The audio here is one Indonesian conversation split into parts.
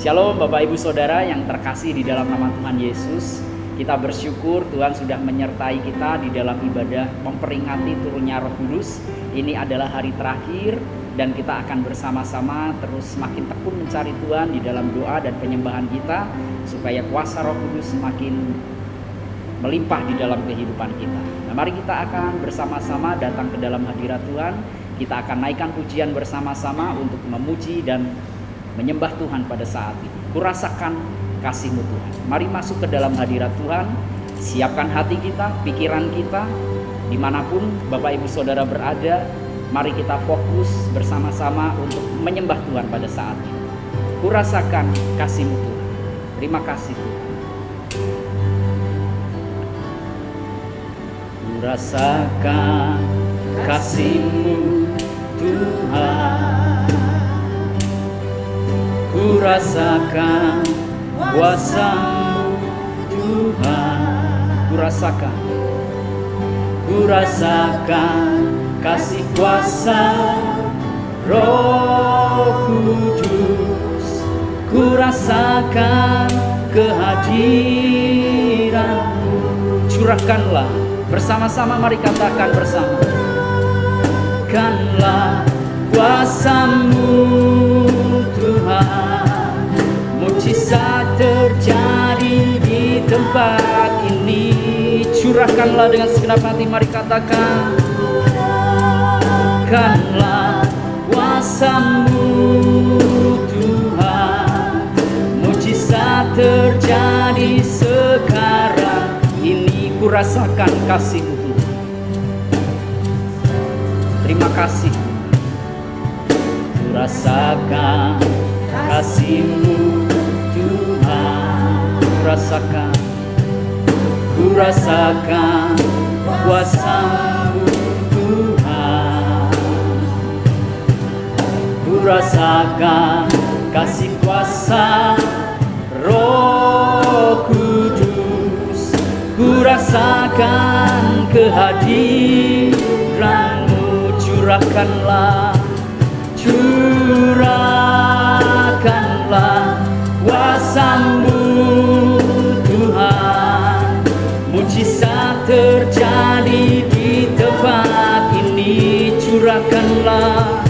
Shalom Bapak Ibu Saudara yang terkasih di dalam nama Tuhan Yesus. Kita bersyukur Tuhan sudah menyertai kita di dalam ibadah memperingati turunnya Roh Kudus. Ini adalah hari terakhir dan kita akan bersama-sama terus semakin tekun mencari Tuhan di dalam doa dan penyembahan kita, supaya kuasa Roh Kudus semakin melimpah di dalam kehidupan kita. Nah, mari kita akan bersama-sama datang ke dalam hadirat Tuhan. Kita akan naikkan pujian bersama-sama untuk memuji dan menyembah Tuhan pada saat ini. Kurasakan kasih-Mu Tuhan. Mari masuk ke dalam hadirat Tuhan. Siapkan hati kita, pikiran kita, dimanapun Bapak Ibu Saudara berada. Mari kita fokus bersama-sama untuk menyembah Tuhan pada saat ini. Kurasakan kasih-Mu Tuhan. Terima kasih Tuhan. Kurasakan kasih-Mu Tuhan. Kurasakan kuasa-Mu Tuhan. Kurasakan kasih kuasa Roh Kudus. Kurasakan kehadiran-Mu. Curahkanlah bersama-sama, mari katakan bersama. Kanlah kuasa-Mu Tuhan, mujizat terjadi di tempat ini. Curahkanlah dengan segenap hati, mari katakan. Kanlah kuasa-Mu Tuhan, mujizat terjadi sekarang ini. Kurasakan kasih-Mu Tuhan. Terima kasih. Kurasakan kasih-Mu Tuhan. Kurasakan kuasa-Mu Tuhan. Kurasakan kasih kuasa Roh Kudus. Kurasakan kehadiran-Mu. Curahkanlah kuasa-Mu Tuhan, mujizat terjadi di tempat ini. Curahkanlah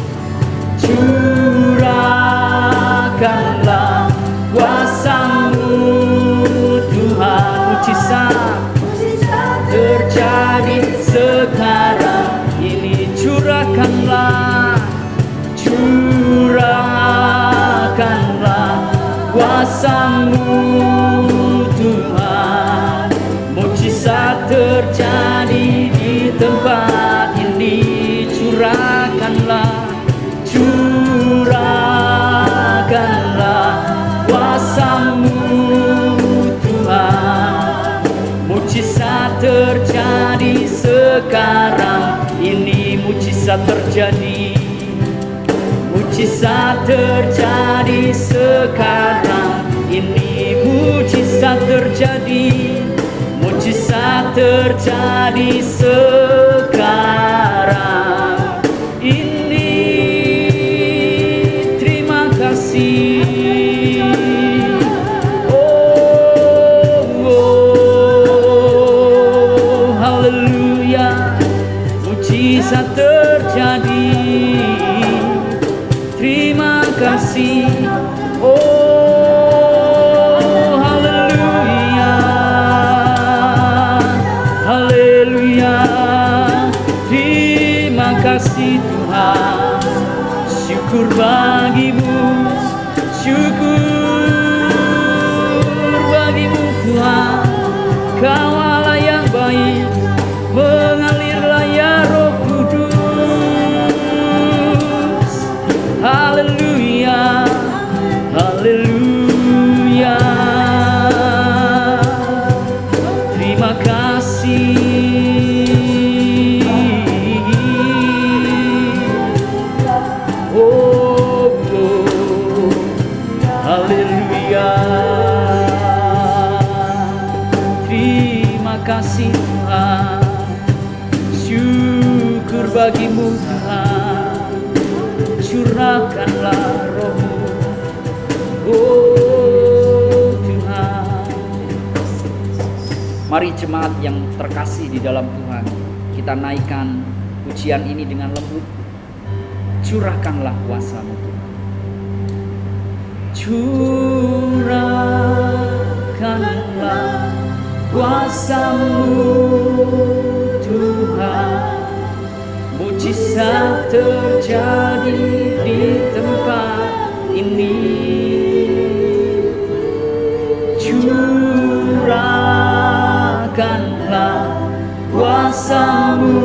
kuasa-Mu Tuhan, mujizat terjadi sekarang ini. Curahkanlah kuasa-Mu Tuhan, mujizat terjadi di tempat ini. Curahkanlah kuasa-Mu Tuhan, mujizat terjadi sekarang ini. Mujizat terjadi sekarang ini. Mujizat terjadi sekarang ini. Terima kasih. Oh, haleluya. Mujizat terjadi. Terima kasih. Oh, haleluya. Haleluya. Terima kasih Tuhan. Syukur bagimu. Syukur bagimu Tuhan. Kau Allah yang baik. Mengalirlah ya Roh Kudus. Haleluya, haleluya. Terima kasih. Oh, haleluya. Terima kasih Tuhan. Syukur bagimu Tuhan. Curahkanlah Roh-Mu. Oh, Mari jemaat yang terkasih di dalam Tuhan, kita naikkan pujian ini dengan lembut. Curahkanlah kuasa-Mu Tuhan. Curahkanlah kuasa-Mu Tuhan. Mujizat terjadi di tempat ini. Curahkanlah kuasa-Mu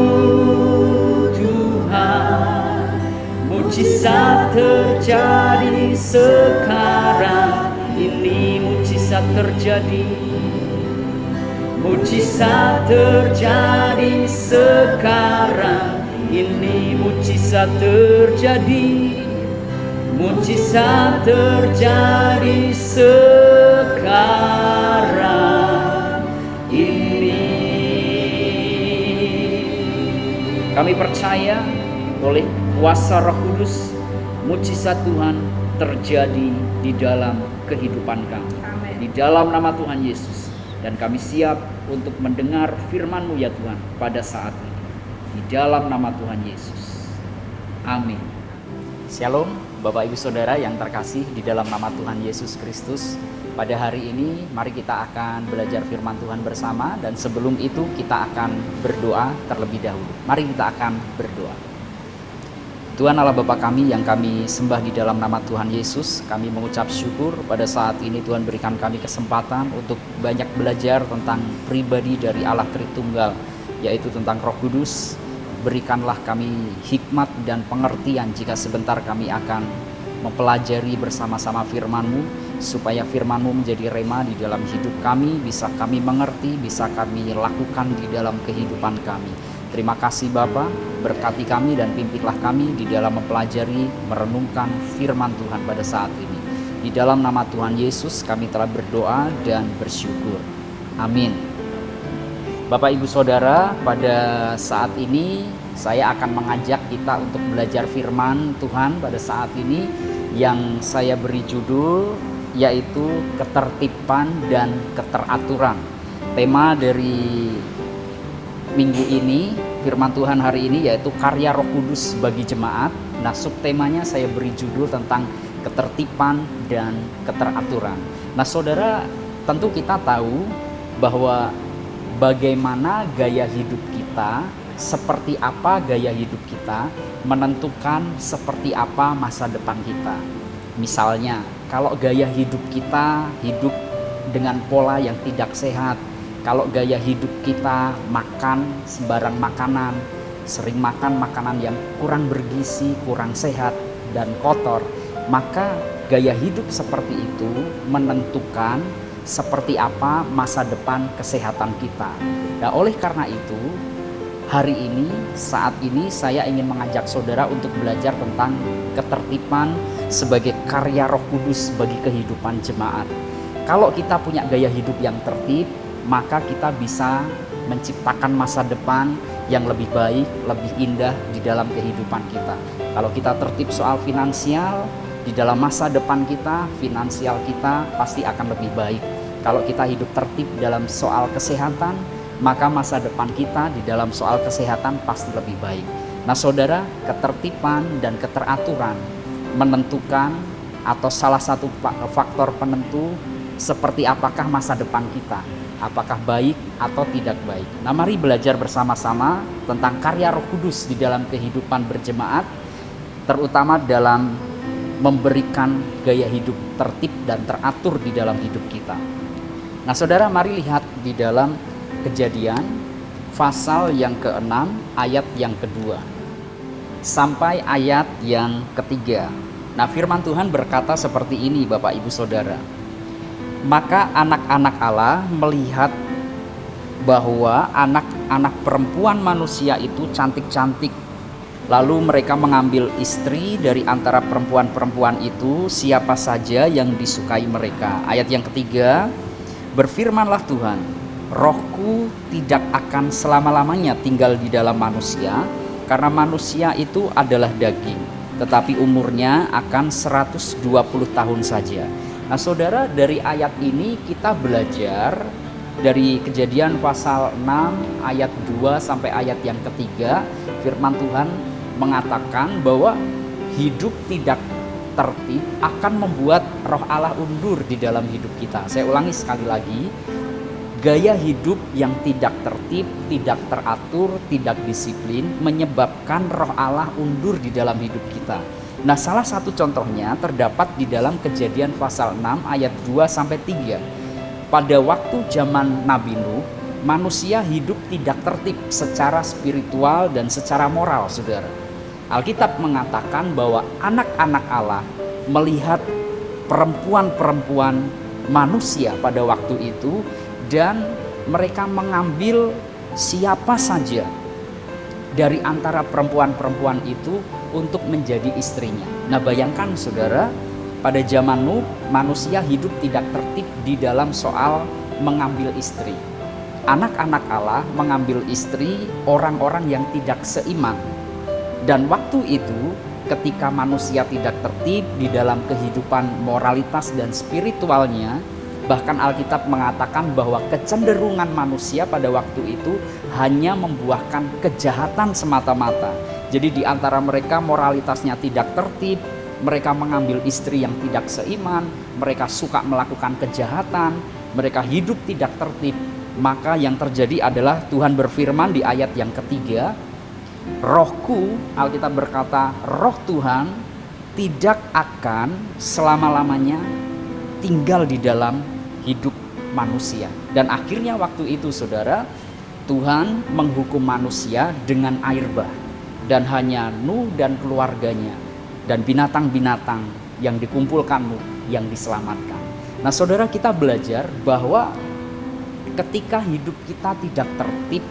Tuhan. Mujizat terjadi sekarang ini. Mujizat terjadi. Mujizat terjadi sekarang ini. Mujizat terjadi. Mujizat terjadi sekarang ini. Kami percaya oleh kuasa Roh Kudus, mujizat Tuhan terjadi di dalam kehidupan kami. Amen. Di dalam nama Tuhan Yesus. Dan kami siap untuk mendengar firman-Mu ya Tuhan pada saat ini. Di dalam nama Tuhan Yesus. Amin. Shalom Bapak Ibu Saudara yang terkasih di dalam nama Tuhan Yesus Kristus. Pada hari ini mari kita akan belajar firman Tuhan bersama, dan sebelum itu kita akan berdoa terlebih dahulu. Mari kita akan berdoa. Tuhan Allah Bapa kami yang kami sembah di dalam nama Tuhan Yesus, kami mengucap syukur pada saat ini Tuhan berikan kami kesempatan untuk banyak belajar tentang pribadi dari Allah Tritunggal, yaitu tentang Roh Kudus. Berikanlah kami hikmat dan pengertian jika sebentar kami akan mempelajari bersama-sama firman-Mu, supaya firman-Mu menjadi rema di dalam hidup kami, bisa kami mengerti, bisa kami lakukan di dalam kehidupan kami. Terima kasih Bapa, berkati kami dan pimpinlah kami di dalam mempelajari, merenungkan firman Tuhan pada saat ini. Di dalam nama Tuhan Yesus kami telah berdoa dan bersyukur. Amin. Bapak Ibu Saudara, pada saat ini saya akan mengajak kita untuk belajar firman Tuhan pada saat ini yang saya beri judul yaitu ketertiban dan keteraturan. Tema dari minggu ini, firman Tuhan hari ini yaitu karya Roh Kudus bagi jemaat. Nah, subtemanya saya beri judul tentang ketertiban dan keteraturan. Nah, saudara, tentu kita tahu bahwa bagaimana gaya hidup kita, seperti apa gaya hidup kita, menentukan seperti apa masa depan kita. Misalnya, kalau gaya hidup kita hidup dengan pola yang tidak sehat, kalau gaya hidup kita makan sembarang makanan, sering makan makanan yang kurang bergizi, kurang sehat, dan kotor, maka gaya hidup seperti itu menentukan seperti apa masa depan kesehatan kita. Nah, oleh karena itu, hari ini, saat ini saya ingin mengajak saudara untuk belajar tentang ketertiban sebagai karya Roh Kudus bagi kehidupan jemaat. Kalau kita punya gaya hidup yang tertib, maka kita bisa menciptakan masa depan yang lebih baik, lebih indah di dalam kehidupan kita. Kalau kita tertib soal finansial, di dalam masa depan kita, finansial kita pasti akan lebih baik. Kalau kita hidup tertib dalam soal kesehatan, maka masa depan kita di dalam soal kesehatan pasti lebih baik. Nah saudara, ketertiban dan keteraturan menentukan atau salah satu faktor penentu seperti apakah masa depan kita, apakah baik atau tidak baik. Nah mari belajar bersama-sama tentang karya Roh Kudus di dalam kehidupan berjemaat, terutama dalam memberikan gaya hidup tertib dan teratur di dalam hidup kita. Nah saudara, mari lihat di dalam Kejadian pasal yang ke-6 ayat yang kedua sampai ayat yang ketiga. Nah firman Tuhan berkata seperti ini Bapak Ibu Saudara. Maka anak-anak Allah melihat bahwa anak-anak perempuan manusia itu cantik-cantik. Lalu mereka mengambil istri dari antara perempuan-perempuan itu, siapa saja yang disukai mereka. Ayat yang ketiga, berfirmanlah Tuhan, Rohku tidak akan selama-lamanya tinggal di dalam manusia, karena manusia itu adalah daging, tetapi umurnya akan 120 tahun saja. Nah saudara, dari ayat ini kita belajar Dari Kejadian pasal 6 ayat 2 sampai ayat yang ketiga, firman Tuhan mengatakan bahwa hidup tidak tertib akan membuat roh Allah undur di dalam hidup kita. Saya ulangi sekali lagi, gaya hidup yang tidak tertib, tidak teratur, tidak disiplin menyebabkan roh Allah undur di dalam hidup kita. Nah, salah satu contohnya terdapat di dalam Kejadian pasal 6 ayat 2 sampai 3. Pada waktu zaman Nabi Nuh, manusia hidup tidak tertib secara spiritual dan secara moral, saudara. Alkitab mengatakan bahwa anak-anak Allah melihat perempuan-perempuan manusia pada waktu itu, dan mereka mengambil siapa saja dari antara perempuan-perempuan itu untuk menjadi istrinya. Nah, bayangkan saudara, pada zaman Nuh manusia hidup tidak tertib di dalam soal mengambil istri. Anak-anak Allah mengambil istri orang-orang yang tidak seiman. Dan waktu itu ketika manusia tidak tertib di dalam kehidupan moralitas dan spiritualnya, bahkan Alkitab mengatakan bahwa kecenderungan manusia pada waktu itu hanya membuahkan kejahatan semata-mata. Jadi di antara mereka moralitasnya tidak tertib, mereka mengambil istri yang tidak seiman, mereka suka melakukan kejahatan, mereka hidup tidak tertib. Maka yang terjadi adalah Tuhan berfirman di ayat yang ketiga, Rohku, Alkitab berkata, roh Tuhan tidak akan selama-lamanya tinggal di dalam hidup manusia. Dan akhirnya waktu itu saudara, Tuhan menghukum manusia dengan air bah. Dan hanya Nuh dan keluarganya dan binatang-binatang yang dikumpulkan Nuh yang diselamatkan. Nah saudara, kita belajar bahwa ketika hidup kita tidak tertib,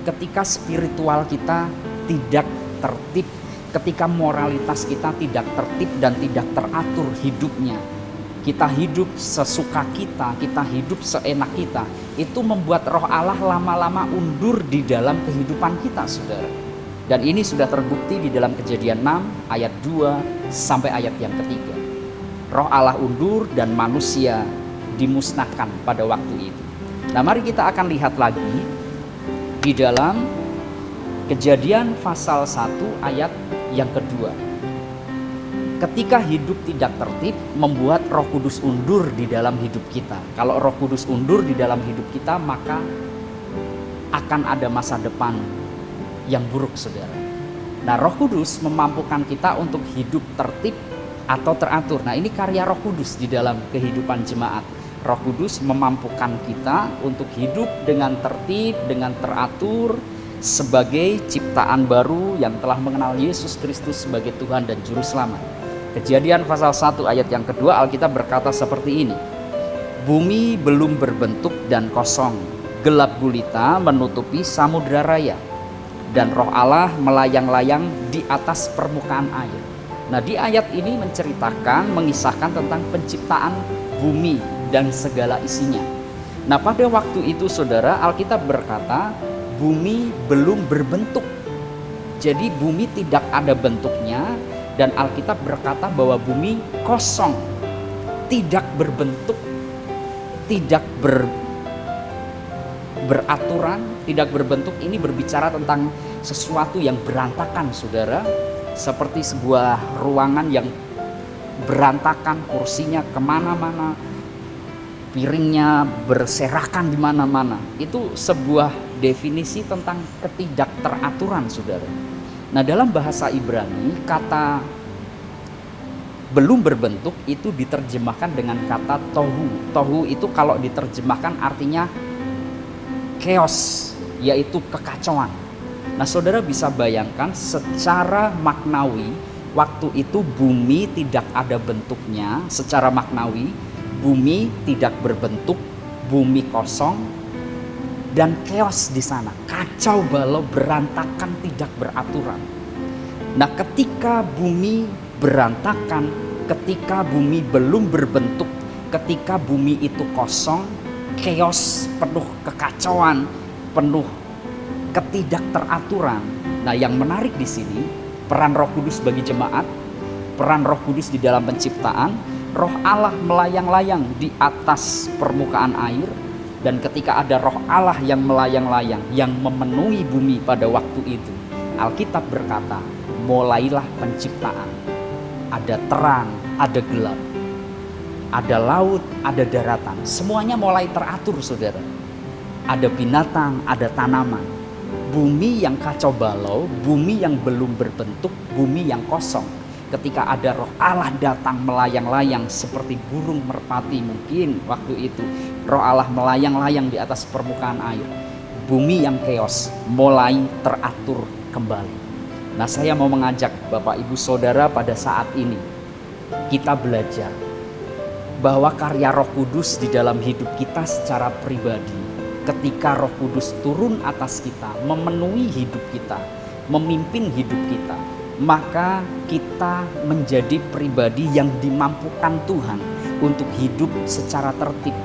ketika spiritual kita tidak tertib, ketika moralitas kita tidak tertib dan tidak teratur hidupnya, kita hidup sesuka kita hidup seenak kita, itu membuat roh Allah lama-lama undur di dalam kehidupan kita, saudara. Dan ini sudah terbukti di dalam Kejadian 6 ayat 2 sampai ayat yang ketiga. Roh Allah undur dan manusia dimusnahkan pada waktu itu. Nah, mari kita akan lihat lagi di dalam Kejadian pasal 1 ayat yang kedua. Ketika hidup tidak tertib membuat Roh Kudus undur di dalam hidup kita. Kalau Roh Kudus undur di dalam hidup kita, maka akan ada masa depan yang buruk, saudara. Nah, Roh Kudus memampukan kita untuk hidup tertib atau teratur. Nah, ini karya Roh Kudus di dalam kehidupan jemaat. Roh Kudus memampukan kita untuk hidup dengan tertib, dengan teratur, sebagai ciptaan baru yang telah mengenal Yesus Kristus sebagai Tuhan dan Juru Selamat. Kejadian pasal 1 ayat yang kedua, Alkitab berkata seperti ini. Bumi belum berbentuk dan kosong, gelap gulita menutupi samudra raya, dan roh Allah melayang-layang di atas permukaan air. Nah, di ayat ini menceritakan, mengisahkan tentang penciptaan bumi dan segala isinya. Nah, pada waktu itu saudara, Alkitab berkata bumi belum berbentuk. Jadi bumi tidak ada bentuknya, dan Alkitab berkata bahwa bumi kosong, tidak berbentuk, tidak beraturan, tidak berbentuk. Ini berbicara tentang sesuatu yang berantakan, saudara. Seperti sebuah ruangan yang berantakan, kursinya kemana-mana, piringnya berserakan di mana-mana. Itu sebuah definisi tentang ketidakteraturan, saudara. Nah, dalam bahasa Ibrani, kata belum berbentuk itu diterjemahkan dengan kata tohu. Tohu itu kalau diterjemahkan artinya chaos, yaitu kekacauan. Nah, saudara bisa bayangkan secara maknawi, waktu itu bumi tidak ada bentuknya. Secara maknawi, bumi tidak berbentuk, bumi kosong, dan chaos di sana, kacau balau, berantakan, tidak beraturan. Nah, ketika bumi berantakan, ketika bumi belum berbentuk, ketika bumi itu kosong, chaos, penuh kekacauan, penuh ketidakteraturan. Nah, yang menarik di sini peran Roh Kudus bagi jemaat, peran Roh Kudus di dalam penciptaan. Roh Allah melayang-layang di atas permukaan air, Dan ketika ada roh Allah yang melayang-layang, yang memenuhi bumi pada waktu itu, Alkitab berkata, mulailah penciptaan. Ada terang, ada gelap, ada laut, ada daratan. Semuanya mulai teratur, saudara. Ada binatang, ada tanaman. Bumi yang kacau balau, bumi yang belum berbentuk, bumi yang kosong. Ketika ada roh Allah datang melayang-layang seperti burung merpati mungkin waktu itu. Roh Allah melayang-layang di atas permukaan air. Bumi yang keos mulai teratur kembali. Nah, saya mau mengajak Bapak Ibu Saudara pada saat ini kita belajar bahwa karya Roh Kudus di dalam hidup kita secara pribadi, ketika Roh Kudus turun atas kita, memenuhi hidup kita, memimpin hidup kita, maka kita menjadi pribadi yang dimampukan Tuhan untuk hidup secara tertib.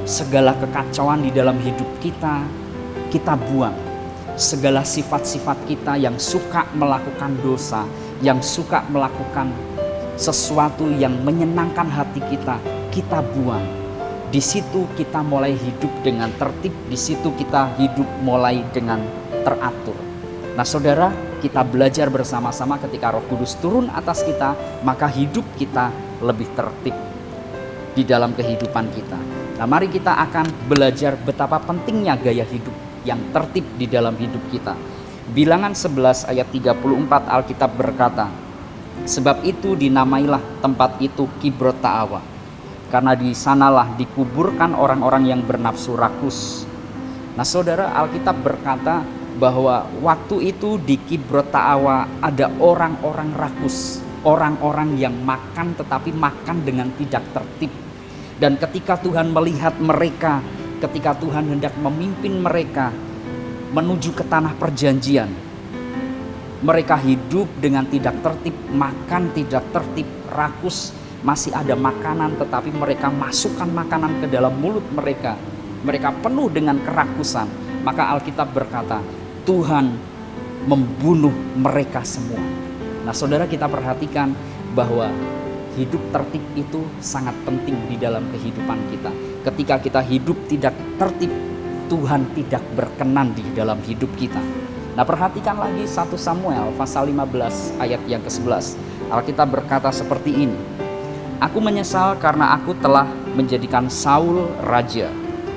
Segala kekacauan di dalam hidup kita, kita buang. Segala sifat-sifat kita yang suka melakukan dosa, yang suka melakukan sesuatu yang menyenangkan hati kita, kita buang. Di situ kita mulai hidup dengan tertib, di situ kita hidup mulai dengan teratur. Nah, saudara, kita belajar bersama-sama ketika Roh Kudus turun atas kita, maka hidup kita lebih tertib di dalam kehidupan kita. Nah, mari kita akan belajar betapa pentingnya gaya hidup yang tertib di dalam hidup kita. Bilangan 11 ayat 34 Alkitab berkata, sebab itu dinamailah tempat itu Kibrot Ta'awa, karena di sanalah dikuburkan orang-orang yang bernafsu rakus. Nah, saudara, Alkitab berkata bahwa waktu itu di Kibrot Ta'awa ada orang-orang rakus, orang-orang yang makan tetapi makan dengan tidak tertib. Dan ketika Tuhan melihat mereka, ketika Tuhan hendak memimpin mereka menuju ke tanah perjanjian, mereka hidup dengan tidak tertib, makan tidak tertib, rakus, masih ada makanan tetapi mereka masukkan makanan ke dalam mulut mereka. Mereka penuh dengan kerakusan. Maka Alkitab berkata, Tuhan membunuh mereka semua. Nah, saudara, kita perhatikan bahwa hidup tertib itu sangat penting di dalam kehidupan kita. Ketika kita hidup tidak tertib, Tuhan tidak berkenan di dalam hidup kita. Nah, perhatikan lagi 1 Samuel pasal 15 ayat yang ke-11. Alkitab berkata seperti ini. Aku menyesal karena aku telah menjadikan Saul raja,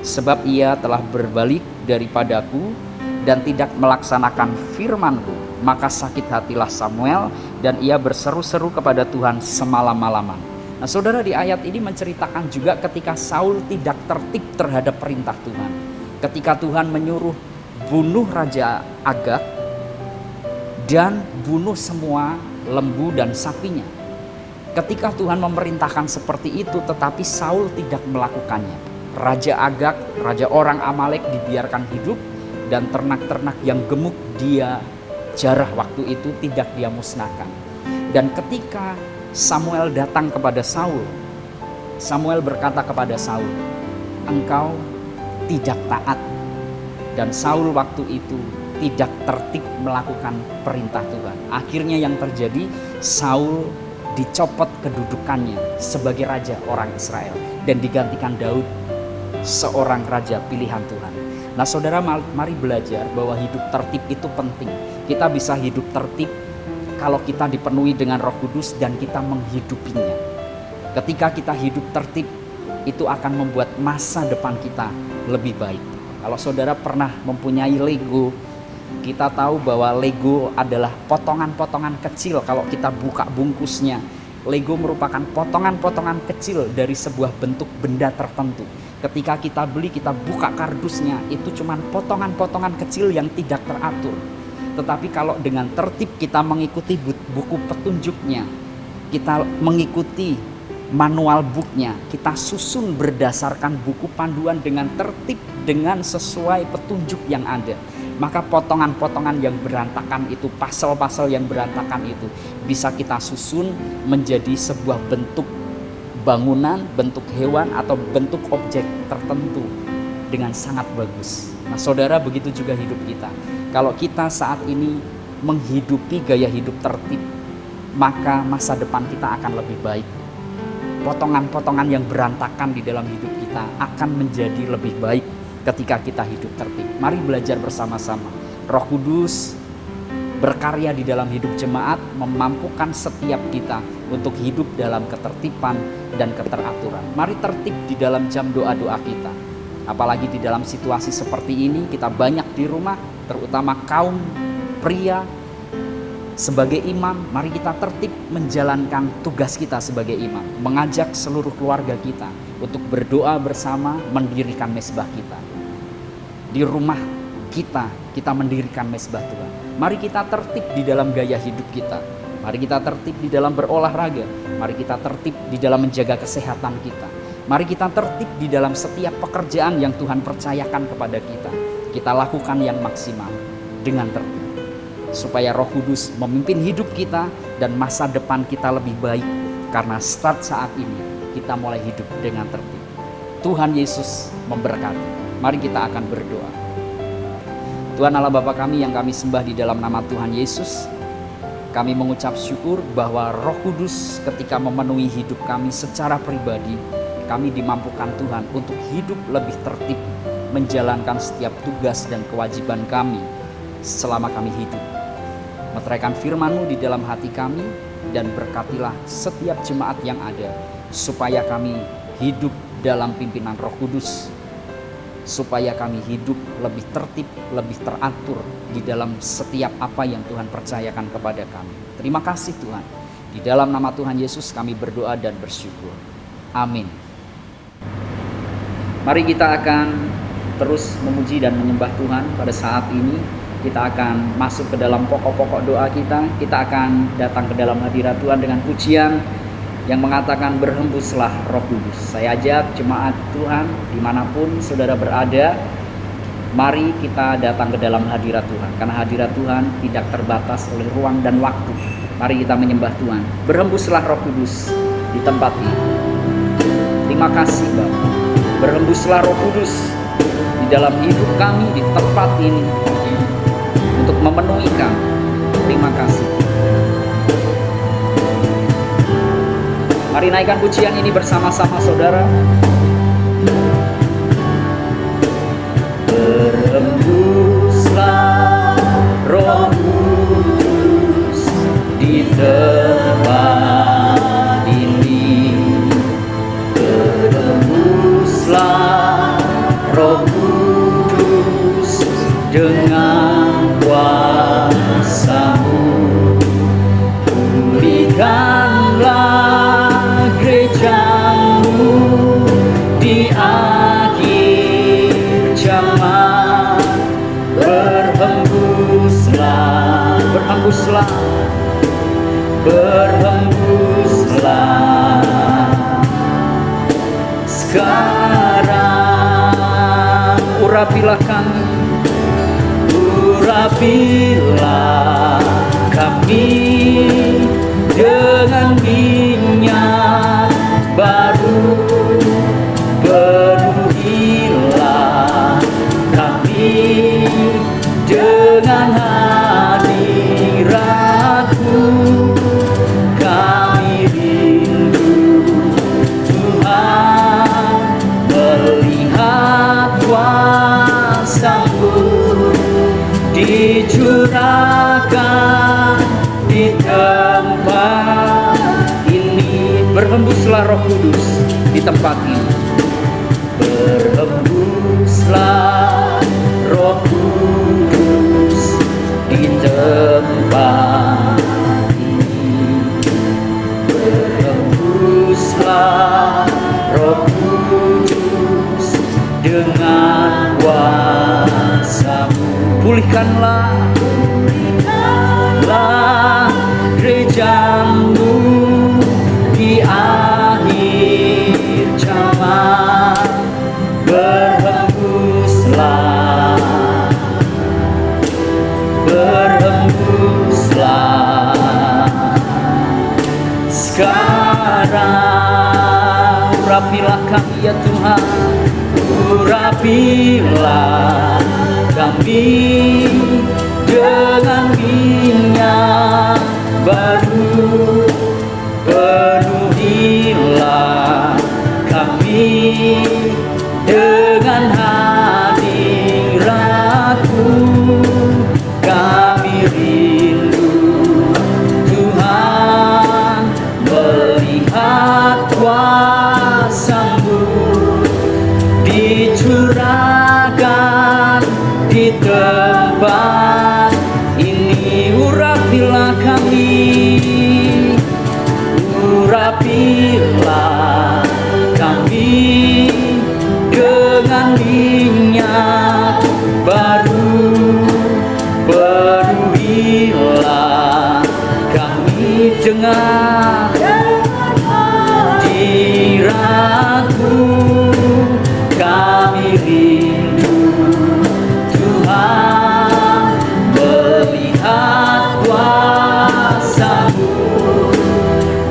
sebab ia telah berbalik daripadaku dan tidak melaksanakan firman-Ku. Maka sakit hatilah Samuel dan ia berseru-seru kepada Tuhan semalam-malaman. Nah, saudara, di ayat ini menceritakan juga ketika Saul tidak tertib terhadap perintah Tuhan. Ketika Tuhan menyuruh bunuh Raja Agag dan bunuh semua lembu dan sapinya. Ketika Tuhan memerintahkan seperti itu tetapi Saul tidak melakukannya. Raja Agag, raja orang Amalek dibiarkan hidup, dan ternak-ternak yang gemuk dia jarah waktu itu, tidak dia musnahkan. Dan ketika Samuel datang kepada Saul, Samuel berkata kepada Saul, engkau tidak taat. Dan Saul waktu itu tidak tertib melakukan perintah Tuhan. Akhirnya yang terjadi, Saul dicopot kedudukannya sebagai raja orang Israel dan digantikan Daud, seorang raja pilihan Tuhan. Nah, saudara, mari belajar bahwa hidup tertib itu penting. Kita bisa hidup tertib kalau kita dipenuhi dengan Roh Kudus dan kita menghidupinya. Ketika kita hidup tertib, itu akan membuat masa depan kita lebih baik. Kalau saudara pernah mempunyai Lego, kita tahu bahwa Lego adalah potongan-potongan kecil. Kalau kita buka bungkusnya, Lego merupakan potongan-potongan kecil dari sebuah bentuk benda tertentu. Ketika kita beli, kita buka kardusnya, itu cuma potongan-potongan kecil yang tidak teratur. Tetapi kalau dengan tertib kita mengikuti buku petunjuknya, kita mengikuti manual booknya, kita susun berdasarkan buku panduan dengan tertib, dengan sesuai petunjuk yang ada, maka potongan-potongan yang berantakan itu, pasal-pasal yang berantakan itu bisa kita susun menjadi sebuah bentuk bangunan, bentuk hewan, atau bentuk objek tertentu dengan sangat bagus. Nah, saudara, begitu juga hidup kita. Kalau kita saat ini menghidupi gaya hidup tertib, maka masa depan kita akan lebih baik. Potongan-potongan yang berantakan di dalam hidup kita akan menjadi lebih baik ketika kita hidup tertib. Mari belajar bersama-sama. Roh Kudus berkarya di dalam hidup jemaat, memampukan setiap kita untuk hidup dalam ketertiban dan keteraturan. Mari tertib di dalam jam doa-doa kita. Apalagi di dalam situasi seperti ini, kita banyak di rumah, terutama kaum pria. Sebagai imam, mari kita tertib menjalankan tugas kita sebagai imam, mengajak seluruh keluarga kita untuk berdoa bersama, mendirikan mezbah kita. Di rumah kita mendirikan mezbah Tuhan. Mari kita tertib di dalam gaya hidup kita. Mari kita tertib di dalam berolahraga. Mari kita tertib di dalam menjaga kesehatan kita. Mari kita tertib di dalam setiap pekerjaan yang Tuhan percayakan kepada kita. Kita lakukan yang maksimal dengan tertib, supaya Roh Kudus memimpin hidup kita dan masa depan kita lebih baik. Karena start saat ini kita mulai hidup dengan tertib. Tuhan Yesus memberkati. Mari kita akan berdoa. Tuhan Allah Bapa kami yang kami sembah di dalam nama Tuhan Yesus, kami mengucap syukur bahwa Roh Kudus ketika memenuhi hidup kami secara pribadi, kami dimampukan Tuhan untuk hidup lebih tertib, menjalankan setiap tugas dan kewajiban kami selama kami hidup. Meteraikan firman-Mu di dalam hati kami dan berkatilah setiap jemaat yang ada, supaya kami hidup dalam pimpinan Roh Kudus, supaya kami hidup lebih tertib, lebih teratur di dalam setiap apa yang Tuhan percayakan kepada kami. Terima kasih Tuhan. Di dalam nama Tuhan Yesus kami berdoa dan bersyukur. Amin. Mari kita akan terus memuji dan menyembah Tuhan pada saat ini. Kita akan masuk ke dalam pokok-pokok doa kita. Kita akan datang ke dalam hadirat Tuhan dengan pujian yang mengatakan berhembuslah Roh Kudus. Saya ajak jemaat Tuhan dimanapun saudara berada, mari kita datang ke dalam hadirat Tuhan. Karena hadirat Tuhan tidak terbatas oleh ruang dan waktu. Mari kita menyembah Tuhan. Berhembuslah Roh Kudus di tempat ini. Terima kasih Bapa. Berhembuslah Roh Kudus di dalam hidup kami di tempat ini untuk memenuhi kami. Terima kasih. Mari naikkan pujian ini bersama-sama saudara. Berhembuslah Roh Kudus di tempat ini. Berhembuslah Roh Kudus dengan kuasa-Mu. Pulihkanlah gereja-Mu di akhir zaman. Berhembuslah, berhembuslah, berhembuslah sekarang. Urapilah kami, urapilah kami dengan minyak baru. Penuhilah kami dengan hadirat-Mu. Kami rindu Tuhan melihat kuasa-Mu dicurahkan di tempat ini. Berhembuslah Roh Kudus di tempat ini. Berhembuslah Roh Kudus di tempat ini. Berhembuslah Roh Kudus dengan kuasa-Mu. Pulihkanlah, pulihkanlah gereja-Mu di akhir zaman. Berhembuslah, berhembuslah sekarang. Urapilah kami ya Tuhan, urapilah kami dengan minyak baru. Penuhilah kami dengan hadirat-Mu. kuasamu dicurahkan di tempat ini. Urapilah kami, urapilah kami dengan minyak baru. Penuhilah kami dengan diraku, kami rindu Tuhan melihat kuasamu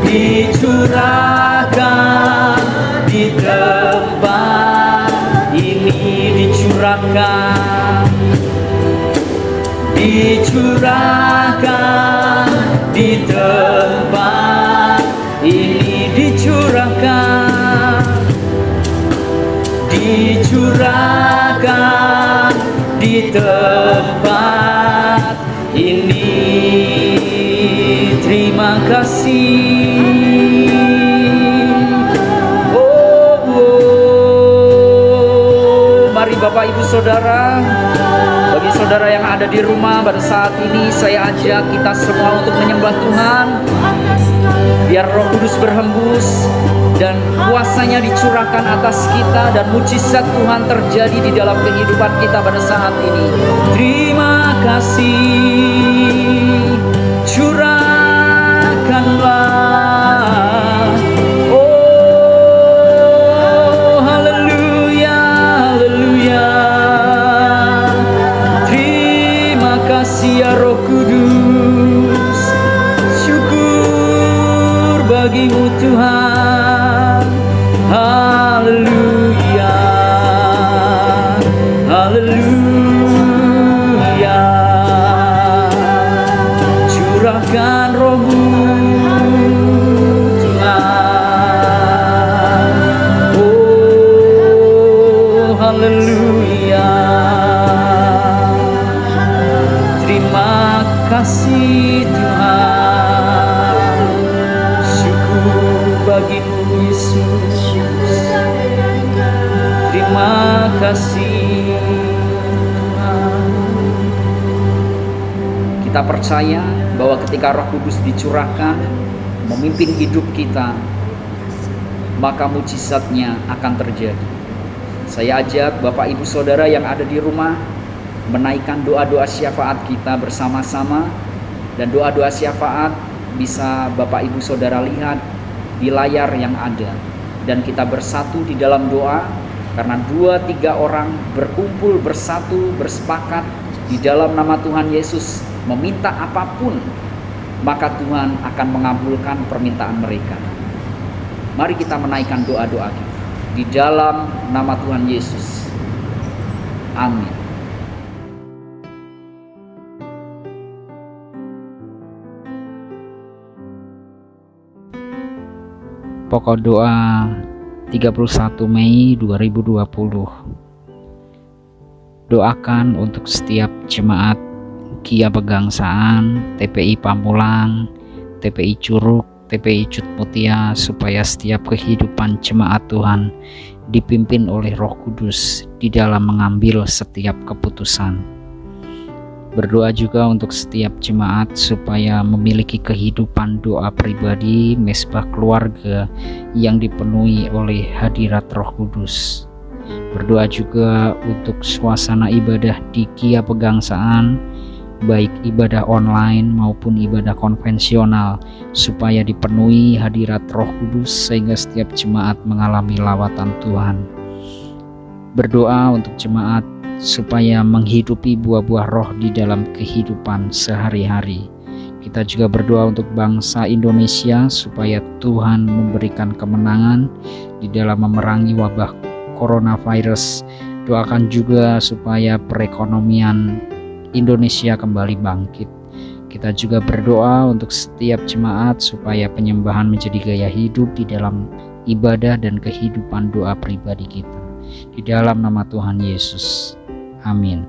dicurahkan di tempat ini. Dicurahkan di tempat ini, dicurahkan di tempat ini. Terima kasih. Mari Bapak Ibu Saudara, bagi saudara yang ada di rumah pada saat ini, saya ajak kita semua untuk menyembah Tuhan. Biar Roh Kudus berhembus dan kuasanya dicurahkan atas kita, dan mujizat Tuhan terjadi di dalam kehidupan kita pada saat ini. Terima kasih, curahkanlah. Oh, haleluya, haleluya. Terima kasih ya Roh Kudus. Syukur bagimu Tuhan. Haleluya, haleluya. Curahkan Roh-Mu Tuhan. Oh, haleluya. Terima kasih Tuhan. Syukur bagimu Yesus. Terima kasih Tuhan. Kita percaya bahwa ketika Roh Kudus dicurahkan memimpin hidup kita, maka mujizatnya akan terjadi. Saya ajak Bapak Ibu Saudara yang ada di rumah menaikkan doa-doa syafaat kita bersama-sama, dan doa-doa syafaat bisa Bapak Ibu Saudara lihat di layar yang ada, dan kita bersatu di dalam doa. Karena 2-3 orang berkumpul bersatu bersepakat di dalam nama Tuhan Yesus meminta apapun, maka Tuhan akan mengabulkan permintaan mereka. Mari kita menaikkan doa-doa kita di dalam nama Tuhan Yesus. Amin. Pokok doa 31 Mei 2020. Doakan untuk setiap jemaat Kia Pegangsaan, TPI Pamulang, TPI Curug, TPI Cut Mutia, supaya setiap kehidupan jemaat Tuhan dipimpin oleh Roh Kudus di dalam mengambil setiap keputusan. Berdoa juga untuk setiap jemaat supaya memiliki kehidupan doa pribadi, mesbah keluarga yang dipenuhi oleh hadirat Roh Kudus. Berdoa juga untuk suasana ibadah di Kia Pegangsaan, baik ibadah online maupun ibadah konvensional, supaya dipenuhi hadirat Roh Kudus sehingga setiap jemaat mengalami lawatan Tuhan. Berdoa untuk jemaat supaya menghidupi buah-buah roh di dalam kehidupan sehari-hari. Kita juga berdoa untuk bangsa Indonesia supaya Tuhan memberikan kemenangan di dalam memerangi wabah coronavirus. Doakan juga supaya perekonomian Indonesia kembali bangkit. Kita juga berdoa untuk setiap jemaat supaya penyembahan menjadi gaya hidup di dalam ibadah dan kehidupan doa pribadi kita. Di dalam nama Tuhan Yesus. Amin.